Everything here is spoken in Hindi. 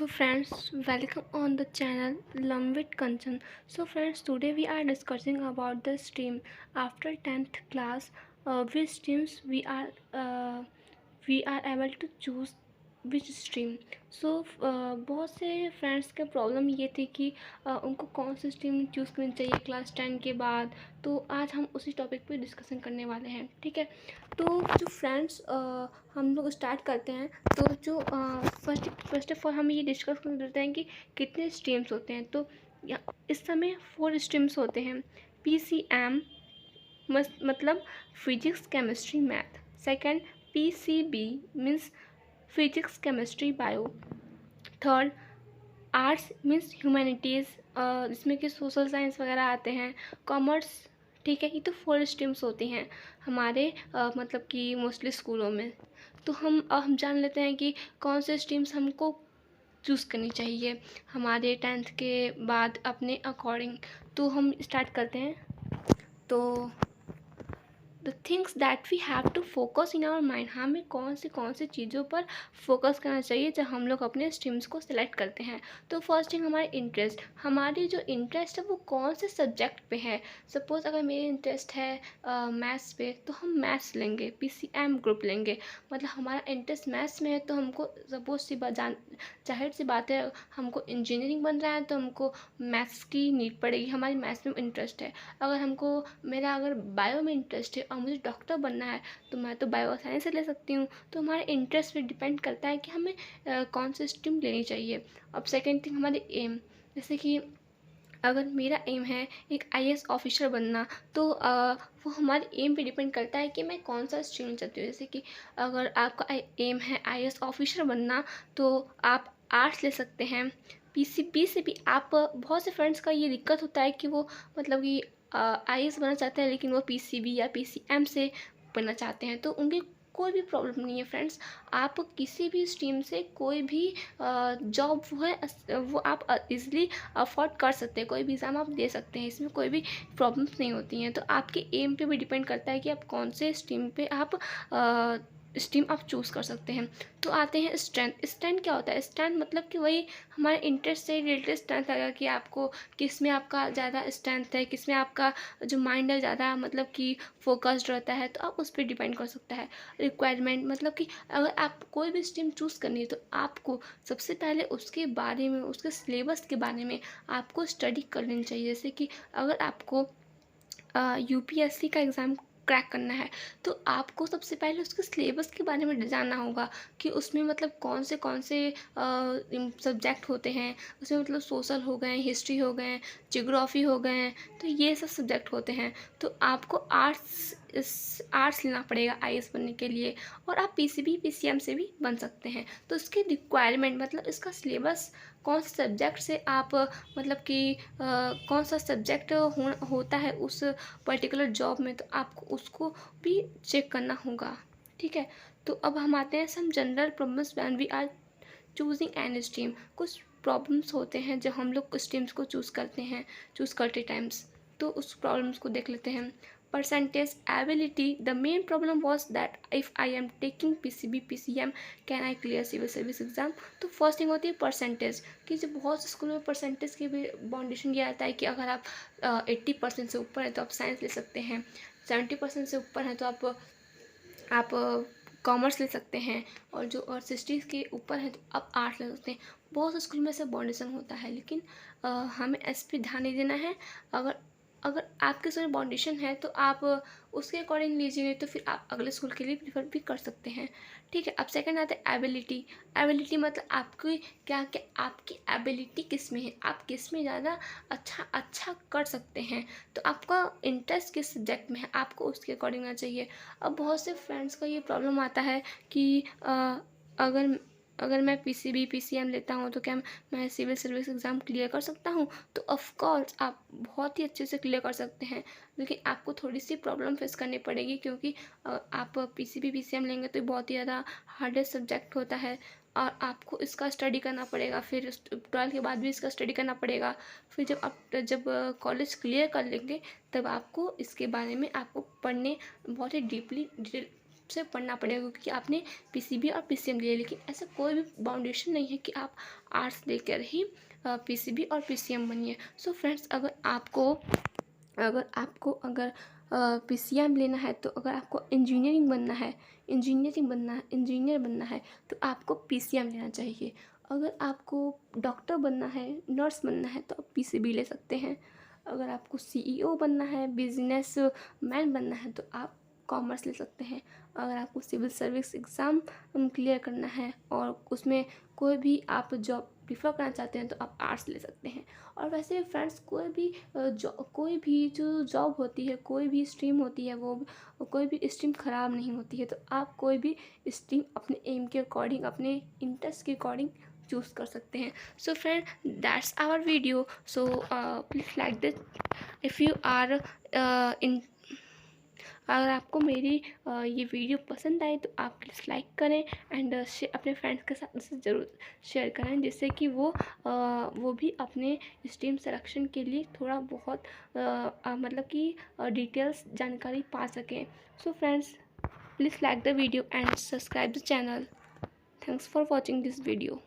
So friends, welcome on the channel Learn with Kanchan. So friends, today we are discussing about the stream after 10th class. Which streams we are able to choose which stream. So बहुत से फ्रेंड्स का प्रॉब्लम ये थी कि उनको कौन सी स्ट्रीम चूज़ करनी चाहिए क्लास 10 के बाद। तो आज हम उसी टॉपिक पे डिस्कशन करने वाले हैं, ठीक है। तो जो फ्रेंड्स हम लोग स्टार्ट करते हैं। तो जो फर्स्ट ऑफ ऑल हम ये डिस्कस कर लेते हैं कि कितने स्ट्रीम्स होते हैं। तो इस समय 4 स्ट्रीम्स होते हैं। PCM मतलब physics chemistry math. Second PCB means physics chemistry bio. Third arts means humanities, जिसमें कि सोशल साइंस वगैरह आते हैं। कॉमर्स, ठीक है। ये तो 4 स्ट्रीम्स होती हैं हमारे मतलब कि मोस्टली स्कूलों में। तो हम जान लेते हैं कि कौन से स्ट्रीम्स हमको चूज़ करनी चाहिए हमारे 10th के बाद अपने अकॉर्डिंग। तो हम स्टार्ट करते हैं। तो the things that we have to focus in our mind, हमें कौन सी चीज़ों पर फोकस करना चाहिए जब हम लोग अपने स्ट्रीम्स को सिलेक्ट करते हैं। तो फर्स्ट थिंग हमारे इंटरेस्ट, हमारी जो इंटरेस्ट है वो कौन से सब्जेक्ट पे है। सपोज़ अगर मेरी इंटरेस्ट है मैथ्स पे, तो हम मैथ्स लेंगे, PCM ग्रुप लेंगे। मतलब हमारा इंटरेस्ट मैथ्स में है तो हमको सपोज सी बात जाहिर सी बात है, हमको इंजीनियरिंग बन रहा है तो हमको मैथ्स की नीड पड़ेगी, हमारी मैथ्स में इंटरेस्ट है। मेरा अगर बायो में इंटरेस्ट है और मुझे डॉक्टर बनना है तो मैं तो बायो साइंस से ले सकती हूँ। तो हमारे इंटरेस्ट पे डिपेंड करता है कि हमें कौन सी स्ट्रीम लेनी चाहिए। अब सेकेंड थिंग हमारे एम, जैसे कि अगर मेरा एम है एक IAS ऑफिसर बनना, तो वो हमारे एम पे डिपेंड करता है कि मैं कौन सा स्ट्रीम चाहती हूँ। जैसे कि अगर आपका एम है IAS ऑफिसर बनना तो आप आर्ट्स ले सकते हैं। PCB से भी आप बहुत से फ्रेंड्स का ये दिक्कत होता है कि वो मतलब कि IAS बनना चाहते हैं लेकिन वो PCB या PCM से बनना चाहते हैं। तो उनकी कोई भी प्रॉब्लम नहीं है फ्रेंड्स। आप किसी भी स्ट्रीम से कोई भी जॉब वो आप इज़िली अफोर्ड कर सकते हैं, कोई भी एग्ज़ाम आप दे सकते हैं, इसमें कोई भी प्रॉब्लम्स नहीं होती हैं। तो आपके एम पे भी डिपेंड करता है कि आप कौन से स्ट्रीम पे आप स्ट्रीम आप चूज़ कर सकते हैं। तो आते हैं स्ट्रेंथ। स्ट्रेंथ क्या होता है? स्ट्रेंथ मतलब कि वही हमारे इंटरेस्ट से रिलेटेड स्ट्रेंथ आएगा कि आपको किस में आपका ज़्यादा स्ट्रेंथ है, किस में आपका जो माइंड है ज़्यादा मतलब कि फोकस्ड रहता है, तो आप उस पर डिपेंड कर सकता है। रिक्वायरमेंट मतलब कि अगर आप कोई भी स्ट्रीम चूज़ करनी है तो आपको सबसे पहले उसके बारे में, उसके सिलेबस के बारे में आपको स्टडी कर लेनी चाहिए। जैसे कि अगर आपको UPSC का एग्ज़ाम क्रैक करना है तो आपको सबसे पहले उसके सिलेबस के बारे में जानना होगा कि उसमें मतलब कौन से सब्जेक्ट होते हैं। उसमें मतलब सोशल हो गए, हिस्ट्री हो गए, जियोग्राफी हो गए, तो ये सब सब्जेक्ट होते हैं। तो आपको आर्ट्स लेना पड़ेगा IAS बनने के लिए। और आप PCB PCM से भी बन सकते हैं। तो इसकी रिक्वायरमेंट मतलब इसका सिलेबस, कौन से सब्जेक्ट से आप मतलब कि कौन सा सब्जेक्ट होता है उस पर्टिकुलर जॉब में, तो आपको उसको भी चेक करना होगा, ठीक है। तो अब हम आते हैं some general problems when we are choosing an stream. कुछ प्रॉब्लम्स होते हैं जब हम लोग स्ट्रीम्स को चूज़ करते टाइम्स। तो उस प्रॉब्लम्स को देख लेते हैं। Percentage ability, the main problem was that if I am taking PCB PCM can I clear civil service exam. तो फर्स्ट थिंग होती है परसेंटेज, कि जो बहुत से स्कूल में परसेंटेज की भी बाउंडेशन दिया जाता है कि अगर आप 80% से ऊपर है तो आप साइंस ले सकते हैं, 70% से ऊपर है तो आप कॉमर्स ले सकते हैं, और 60 के ऊपर है तो आप आर्ट्स ले सकते हैं। बहुत से स्कूल में ऐसा बाउंडेशन होता है, लेकिन हमें इस पर ध्यान नहीं देना है। अगर अगर आपके स्कूल में बाउंडेशन है तो आप उसके अकॉर्डिंग लीजिए, नहीं तो फिर आप अगले स्कूल के लिए प्रीफर भी कर सकते हैं, ठीक है। अब सेकंड आता है एबिलिटी। एबिलिटी मतलब आपकी क्या क्या आपकी एबिलिटी किस में है, आप किस में ज़्यादा अच्छा कर सकते हैं। तो आपका इंटरेस्ट किस सब्जेक्ट में है, आपको उसके अकॉर्डिंग होना चाहिए। अब बहुत से फ्रेंड्स का ये प्रॉब्लम आता है कि अगर अगर मैं PCB PCM लेता हूँ तो क्या मैं सिविल सर्विस एग्ज़ाम क्लियर कर सकता हूँ। तो ऑफ़ कोर्स आप बहुत ही अच्छे से क्लियर कर सकते हैं, लेकिन आपको थोड़ी सी प्रॉब्लम फेस करनी पड़ेगी, क्योंकि आप PCB PCM लेंगे तो बहुत ही ज़्यादा हार्डेस्ट सब्जेक्ट होता है और आपको इसका स्टडी करना पड़ेगा। फिर 12 के बाद भी इसका स्टडी करना पड़ेगा। फिर जब कॉलेज क्लियर कर लेंगे तब आपको इसके बारे में आपको पढ़ने बहुत ही डीपली से पढ़ना पड़ेगा, क्योंकि आपने पीसीबी और पीसीएम लिया, लेकिन ऐसा कोई भी बाउंडेशन नहीं है कि आप आर्ट्स लेकर ही पीसीबी और पीसीएम बनिए। सो फ्रेंड्स, अगर पीसीएम लेना है, तो अगर आपको इंजीनियर बनना है तो आपको पीसीएम लेना चाहिए। अगर आपको डॉक्टर बनना है, नर्स बनना है, तो आप पीसीबी ले सकते हैं। अगर आपको सीईओ बनना है, बिजनेस मैन बनना है, तो आप कॉमर्स ले सकते हैं। अगर आपको सिविल सर्विस एग्ज़ाम क्लियर करना है और उसमें कोई भी आप जॉब प्रीफर करना चाहते हैं, तो आप आर्ट्स ले सकते हैं। और वैसे फ्रेंड्स, कोई भी जो जॉब होती है, कोई भी स्ट्रीम होती है, वो कोई भी स्ट्रीम ख़राब नहीं होती है। तो आप कोई भी स्ट्रीम अपने एम के अकॉर्डिंग, अपने इंटरेस्ट के अकॉर्डिंग चूज़ कर सकते हैं। So friend, that's our video. So please like this if you are in अगर आपको मेरी ये वीडियो पसंद आए, तो आप प्लीज़ लाइक करें एंड अपने फ्रेंड्स के साथ इसे ज़रूर शेयर करें, जिससे कि वो भी अपने स्ट्रीम सिलेक्शन के लिए थोड़ा बहुत मतलब कि डिटेल्स जानकारी पा सकें। So friends, please like the video and subscribe the channel. Thanks for watching this video.